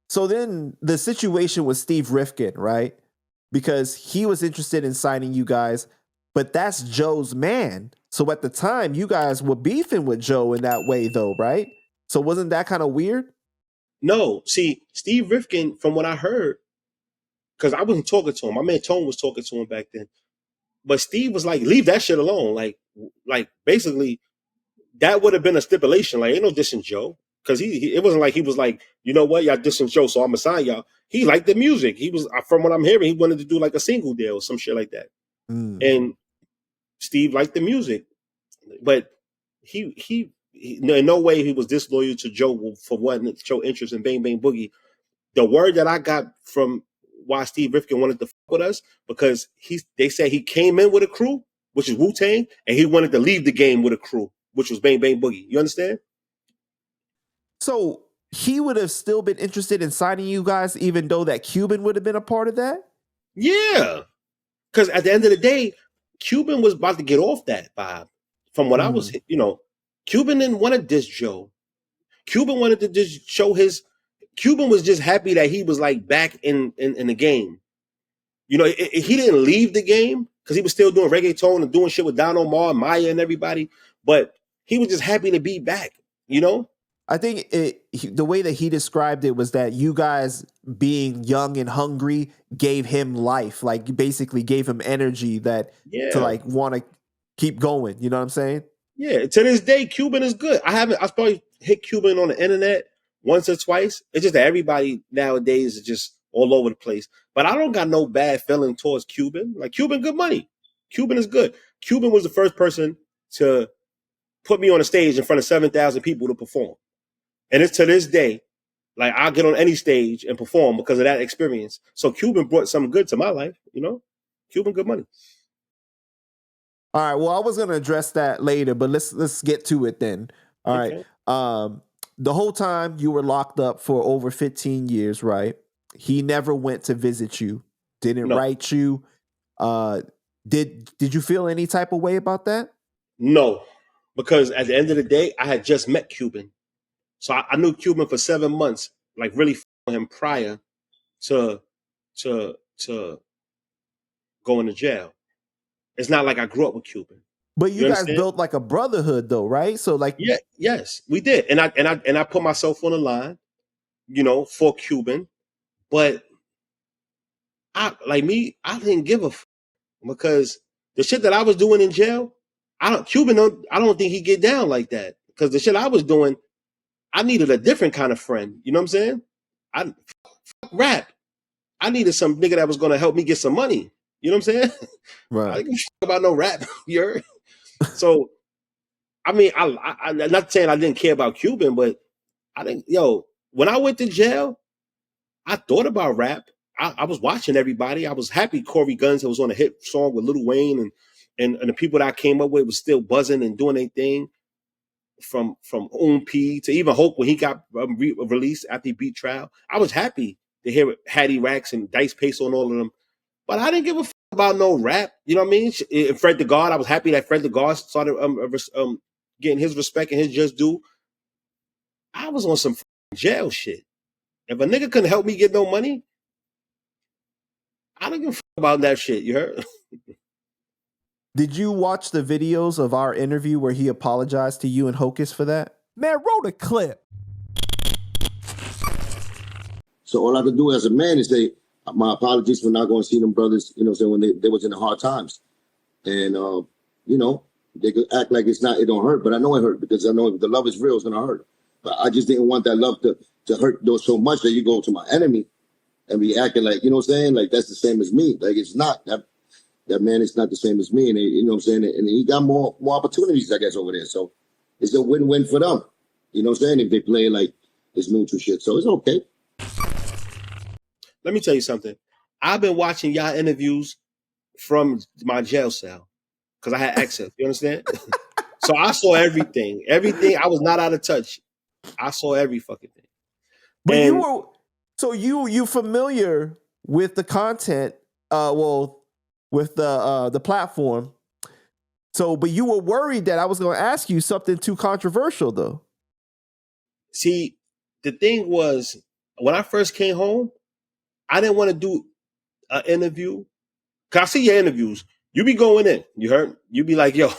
So then the situation with Steve Rifkin, right? Because he was interested in signing you guys, but that's Joe's man. So at the time, you guys were beefing with Joe in that way, though, right? So wasn't that kind of weird? No, see, Steve Rifkin, from what I heard, because I wasn't talking to him. My man Tone was talking to him back then. But Steve was like, leave that shit alone. Like basically, that would have been a stipulation. Like, ain't no dissing Joe. Because it wasn't like he was like, you know what, y'all dissing Joe, so I'm gonna sign y'all. He liked the music. He was, from what I'm hearing, he wanted to do like a single deal or some shit like that. And Steve liked the music, but he in no way he was disloyal to Joe for wanting to show interest in Bang Bang Boogie. The word that I got from why Steve Rifkin wanted to fuck with us, because they said he came in with a crew, which is Wu-Tang, and he wanted to leave the game with a crew, which was Bang Bang Boogie. You understand? So he would have still been interested in signing you guys, even though that Cuban would have been a part of that? Yeah. Because at the end of the day, Cuban was about to get off that vibe. From what I was, Cuban didn't want to diss Joe. Cuban wanted to just show Cuban was just happy that he was like back in the game. He didn't leave the game because he was still doing reggaeton and doing shit with Don Omar, Maya, and everybody. But he was just happy to be back, I think the way that he described it was that you guys being young and hungry gave him life, like basically gave him energy to like want to keep going. You know what I'm saying? Yeah. To this day, Cuban is good. I probably hit Cuban on the internet once or twice. It's just that everybody nowadays is just all over the place. But I don't got no bad feeling towards Cuban. Like, Cuban, good money. Cuban is good. Cuban was the first person to put me on a stage in front of 7,000 people to perform. And it's to this day, like, I'll get on any stage and perform because of that experience. So Cuban brought something good to my life, Cuban, good money. All right. Well, I was going to address that later, but let's get to it then. All right. The whole time you were locked up for over 15 years, right? He never went to visit you, didn't write you. Did you feel any type of way about that? No, because at the end of the day, I had just met Cuban. So I knew Cuban for 7 months, like really him prior to going to jail. It's not like I grew up with Cuban. But you guys built like a brotherhood though, right? So like, yes, we did. And I put myself on the line, for Cuban. But I didn't give a because the shit that I was doing in jail, I don't think he get down like that. Because the shit I was doing, I needed a different kind of friend. You know what I'm saying? Fuck rap. I needed some nigga that was gonna help me get some money. You know what I'm saying? Right. I didn't give a about no rap. You heard? So, I mean, I'm not saying I didn't care about Cuban, but I think, when I went to jail, I thought about rap. I was watching everybody. I was happy Corey Guns was on a hit song with Lil Wayne, and the people that I came up with was still buzzing and doing their thing. From P to even Hope when he got released after he beat trial, I was happy to hear Hattie Racks and Dice Peso and all of them. But I didn't give a about no rap. You know what I mean? And Fred the God, I was happy that Fred the God started getting his respect and his just due. I was on some jail shit. If a nigga couldn't help me get no money, I don't give a about that shit. You heard? Did you watch the videos of our interview where he apologized to you and Hocus for that? Man, roll the clip. So all I could do as a man is say, my apologies for not going to see them brothers, when they was in the hard times. And, they could act like it don't hurt, but I know it hurt because I know if the love is real, it's going to hurt. But I just didn't want that love to hurt those so much that you go to my enemy and be acting like, like that's the same as me. Like, it's not. That man is not the same as me. And, and he got more opportunities, I guess, over there. So it's a win-win for them. If they play like this neutral shit. So it's okay. Let me tell you something. I've been watching y'all interviews from my jail cell because I had access. You understand? So I saw everything. Everything. I was not out of touch. I saw every fucking thing. But you familiar with the content? With the platform. So, but you were worried that I was going to ask you something too controversial, though. See, the thing was, when I first came home, I didn't want to do an interview. Cause I see your interviews. You be going in. You heard? You be like, yo,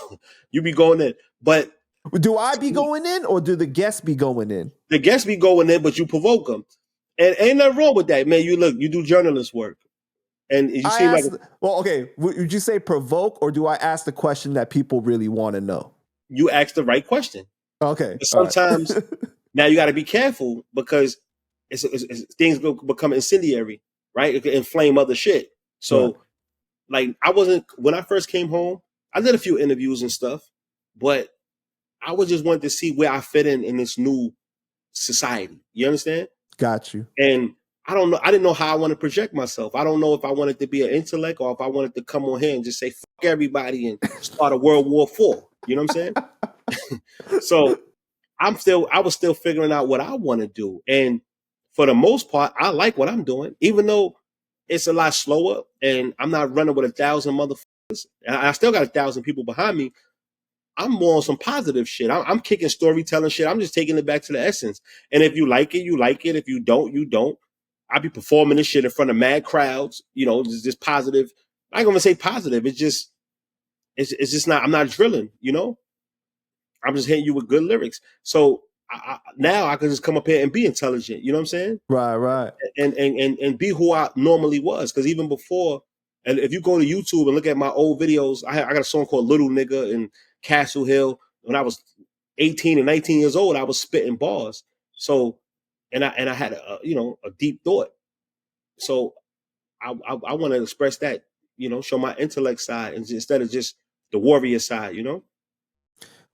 you be going in. But do I be going in, or do the guests be going in? The guests be going in, but you provoke them. And ain't nothing wrong with that, man. You do journalist work. And you seem like well, okay. Would you say provoke, or do I ask the question that people really want to know? You ask the right question. Okay. But sometimes now you got to be careful because things will become incendiary, right? It can inflame other shit. So, like, when I first came home, I did a few interviews and stuff, but I was just wanting to see where I fit in this new society. You understand? Got you. And I don't know. I didn't know how I want to project myself. I don't know if I wanted to be an intellect or if I wanted to come on here and just say fuck everybody and start a World War IV. You know what I'm saying? So I was still figuring out what I want to do. And for the most part, I like what I'm doing, even though it's a lot slower and I'm not running with 1,000 motherfuckers. And I still got 1,000 people behind me. I'm more on some positive shit. I'm kicking storytelling shit. I'm just taking it back to the essence. And if you like it, you like it. If you don't, you don't. I be performing this shit in front of mad crowds. You know, just positive. I ain't gonna say positive. It's just not. I'm not drilling. You know, I'm just hitting you with good lyrics. So now I can just come up here and be intelligent. You know what I'm saying? Right. And be who I normally was. Because even before, and if you go to YouTube and look at my old videos, I got a song called Little Nigga and Castle Hill. When I was 18 and 19 years old, I was spitting bars. So, and I had a deep thought. So I want to express that, show my intellect side instead of just the warrior side,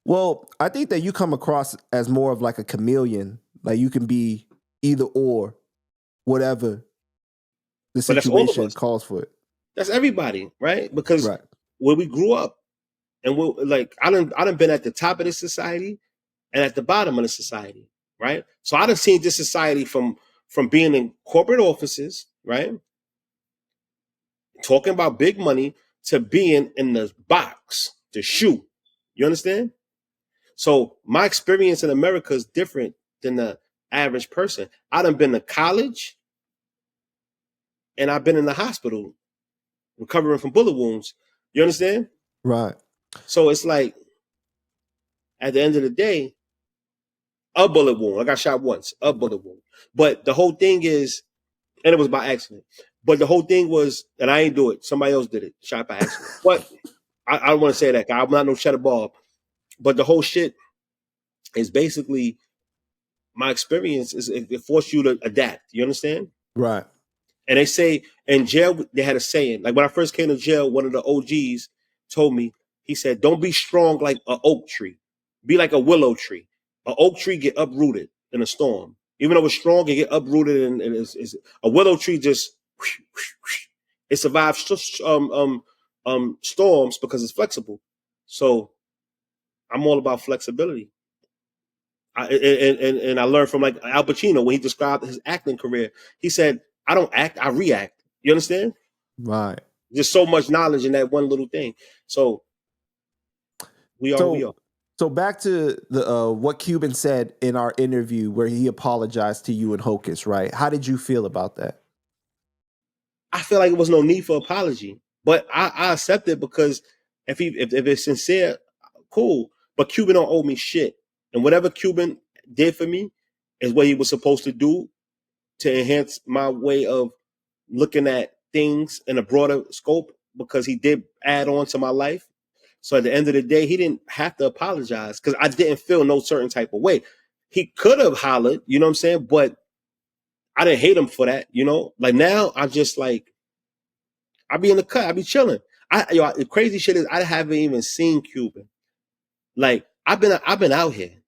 Well, I think that you come across as more of like a chameleon. Like you can be either or, whatever the situation calls for it. That's everybody, right? Because when we grew up, and we're like, I done been at the top of this society and at the bottom of the society, right? So I done seen this society from being in corporate offices, right? Talking about big money to being in the box, the shoe. You understand? So my experience in America is different than the average person. I done been to college and I've been in the hospital recovering from bullet wounds. You understand? Right. So it's like, at the end of the day, a bullet wound. I got shot once, a bullet wound. But the whole thing is, and it was by accident. But the whole thing was, and I ain't do it. Somebody else did it, shot by accident. But I don't want to say that. I'm not no cheddar ball. But the whole shit is basically my experience. It forced you to adapt. You understand? Right. And they say in jail, they had a saying. Like when I first came to jail, one of the OGs told me, he said, don't be strong like an oak tree. Be like a willow tree. An oak tree get uprooted in a storm. Even though it's strong, it get uprooted and it's a willow tree just it survives storms because it's flexible. So I'm all about flexibility. And I learned from like Al Pacino when he described his acting career. He said, I don't act, I react. You understand? Right. There's so much knowledge in that one little thing. So we are. So back to the what Cuban said in our interview where he apologized to you and Hocus, right? How did you feel about that? I feel like it was no need for apology, but I accept it because if it's sincere, cool. But Cuban don't owe me shit, and whatever Cuban did for me is what he was supposed to do to enhance my way of looking at things in a broader scope. Because he did add on to my life. So at the end of the day, he didn't have to apologize because I didn't feel no certain type of way. He could have hollered, you know what I'm saying? But I didn't hate him for that, Like now, I'm just like, I be in the cut, I be chilling. The crazy shit is I haven't even seen Cuban. Like I've been out here.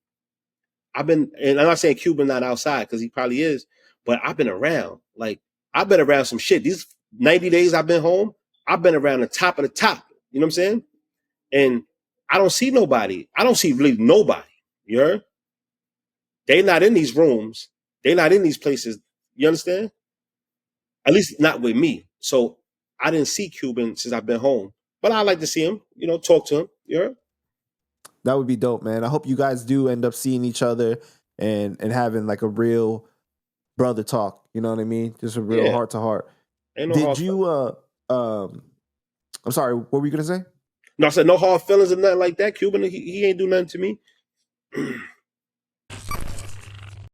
And I'm not saying Cuban not outside because he probably is, but I've been around. Like I've been around some shit. These 90 days I've been home, I've been around the top of the top. You know what I'm saying? And I don't see nobody. I don't see really nobody. You heard? They not in these rooms. They not in these places. You understand? At least not with me. So I didn't see Cuban since I've been home. But I like to see him, talk to him. You heard? That would be dope, man. I hope you guys do end up seeing each other and having like a real brother talk. You know what I mean? Just a real heart to heart. Ain't no Did hard you? I'm sorry. What were you gonna say? No, I said no hard feelings or nothing like that. Cuban, he ain't do nothing to me.